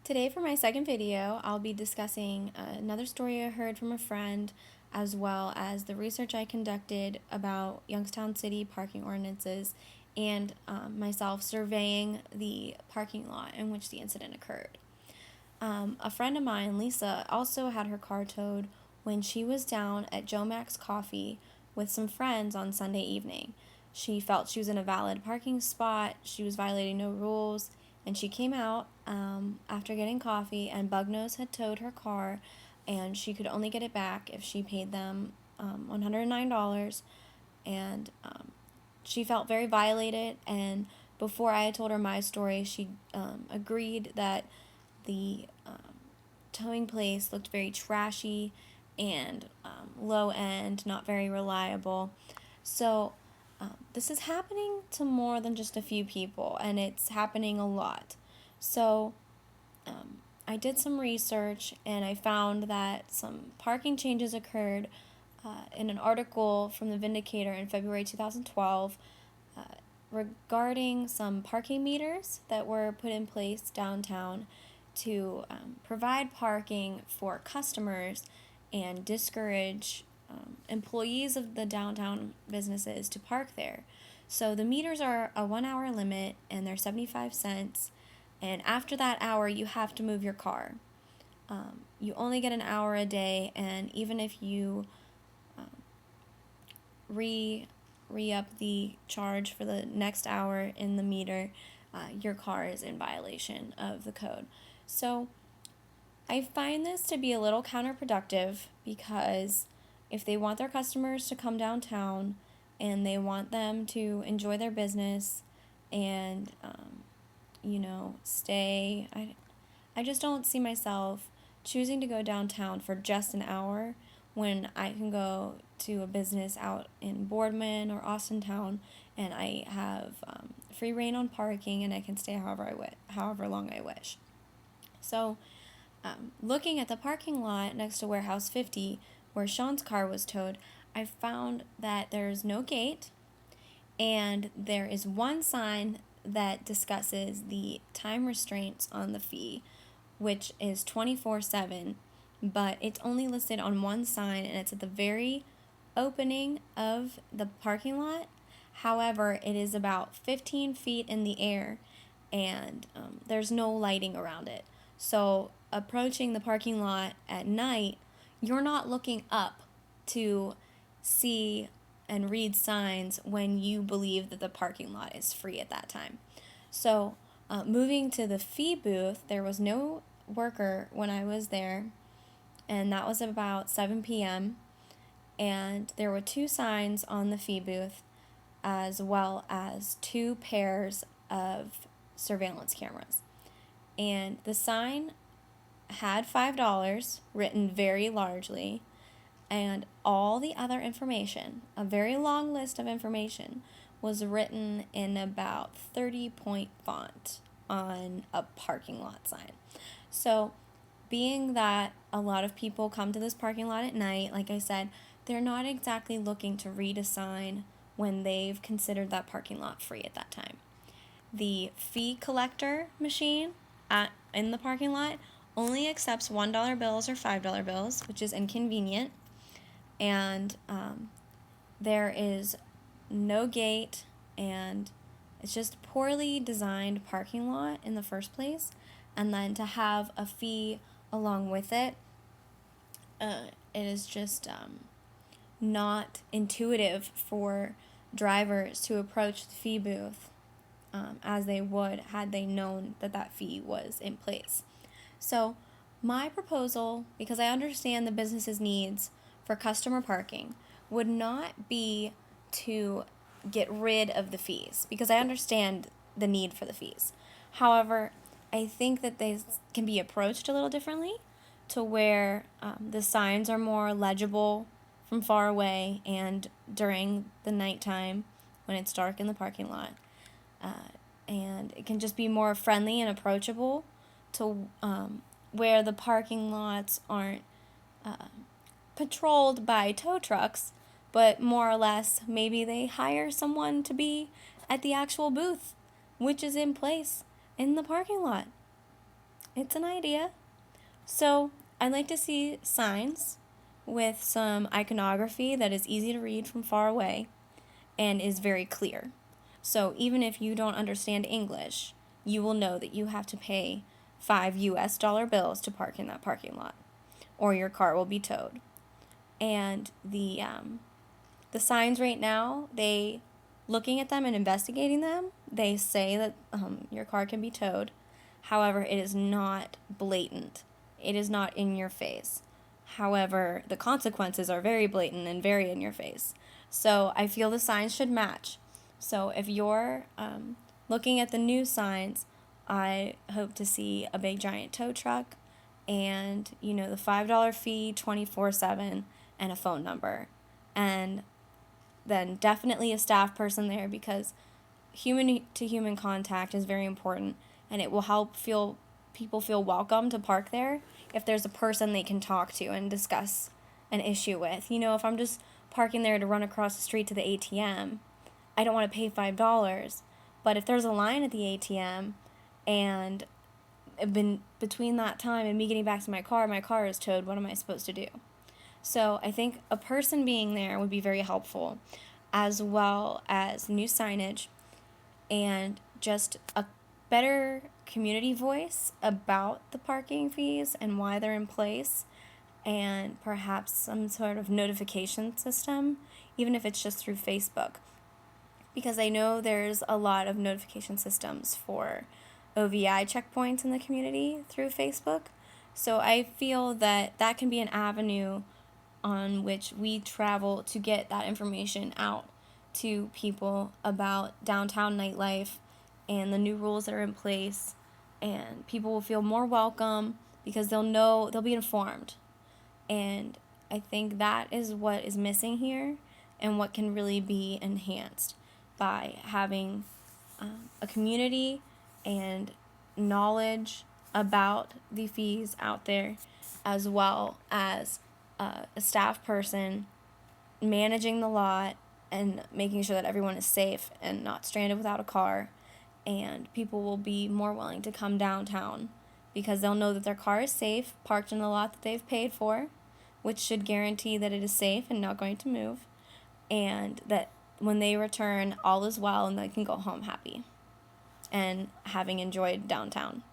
Today for my second video, I'll be discussing another story I heard from a friend as well as the research I conducted about Youngstown City parking ordinances and myself surveying the parking lot in which the incident occurred. A friend of mine, Lisa, also had her car towed when she was down at Joe Mac's Coffee with some friends on Sunday evening. She felt she was in a valid parking spot, she was violating no rules, and she came out after getting coffee, and Bugnose had towed her car, and she could only get it back if she paid them $109, and she felt very violated. And before I had told her my story, she agreed that the towing place looked very trashy and low end, not very reliable. So this is happening to more than just a few people, and it's happening a lot. So I did some research, and I found that some parking changes occurred in an article from the Vindicator in February 2012 uh, regarding some parking meters that were put in place downtown to provide parking for customers and discourage employees of the downtown businesses to park there. So the meters are a 1 hour limit and they're 75 cents. And after that hour, you have to move your car. You only get an hour a day, and even if you re up the charge for the next hour in the meter, your car is in violation of the code. So I find this to be a little counterproductive because if they want their customers to come downtown and they want them to enjoy their business and, stay, I just don't see myself choosing to go downtown for just an hour when I can go to a business out in Boardman or Austintown and I have free reign on parking and I can stay however long I wish. So, looking at the parking lot next to Warehouse 50, where Sean's car was towed, I found that there's no gate and there is one sign that discusses the time restraints on the fee, which is 24/7, but it's only listed on one sign and it's at the very opening of the parking lot. However, it is about 15 feet in the air and there's no lighting around it. So, approaching the parking lot at night, you're not looking up to see and read signs when you believe that the parking lot is free at that time. So, moving to the fee booth, there was no worker when I was there, and that was about 7 p.m. And there were two signs on the fee booth, as well as two pairs of surveillance cameras. And the sign had $5 written very largely, and all the other information, a very long list of information, was written in about 30-point font on a parking lot sign. So, being that a lot of people come to this parking lot at night, like I said, they're not exactly looking to read a sign when they've considered that parking lot free at that time. The fee collector machine in the parking lot only accepts $1 bills or $5 bills, which is inconvenient. And there is no gate, and it's just a poorly designed parking lot in the first place. And then to have a fee along with it, it is just not intuitive for drivers to approach the fee booth as they would had they known that that fee was in place. So my proposal, because I understand the business's needs for customer parking, would not be to get rid of the fees, because I understand the need for the fees. However, I think that they can be approached a little differently to where the signs are more legible from far away and during the nighttime when it's dark in the parking lot. And it can just be more friendly and approachable to where the parking lots aren't patrolled by tow trucks, but more or less maybe they hire someone to be at the actual booth, which is in place in the parking lot. It's an idea. So I'd like to see signs with some iconography that is easy to read from far away and is very clear. So even if you don't understand English, you will know that you have to pay $5 bills to park in that parking lot, or your car will be towed. And the signs right now, they looking at them and investigating them, they say that your car can be towed. However, it is not blatant. It is not in your face. However, the consequences are very blatant and very in your face. So I feel the signs should match. So if you're looking at the new signs, I hope to see a big giant tow truck and, the $5 fee 24/7 and a phone number. And then definitely a staff person there, because human to human contact is very important, and it will help people feel welcome to park there if there's a person they can talk to and discuss an issue with. If I'm just parking there to run across the street to the ATM, I don't want to pay $5. But if there's a line at the ATM and between that time and me getting back to my car is towed, what am I supposed to do? So I think a person being there would be very helpful, as well as new signage and just a better community voice about the parking fees and why they're in place, and perhaps some sort of notification system, even if it's just through Facebook. Because I know there's a lot of notification systems for OVI checkpoints in the community through Facebook. So I feel that that can be an avenue on which we travel to get that information out to people about downtown nightlife and the new rules that are in place, and people will feel more welcome because they'll be informed. And I think that is what is missing here, and what can really be enhanced by having a community and knowledge about the fees out there, as well as a staff person managing the lot and making sure that everyone is safe and not stranded without a car. And people will be more willing to come downtown because they'll know that their car is safe, parked in the lot that they've paid for, which should guarantee that it is safe and not going to move, and that when they return, all is well and they can go home happy and having enjoyed downtown.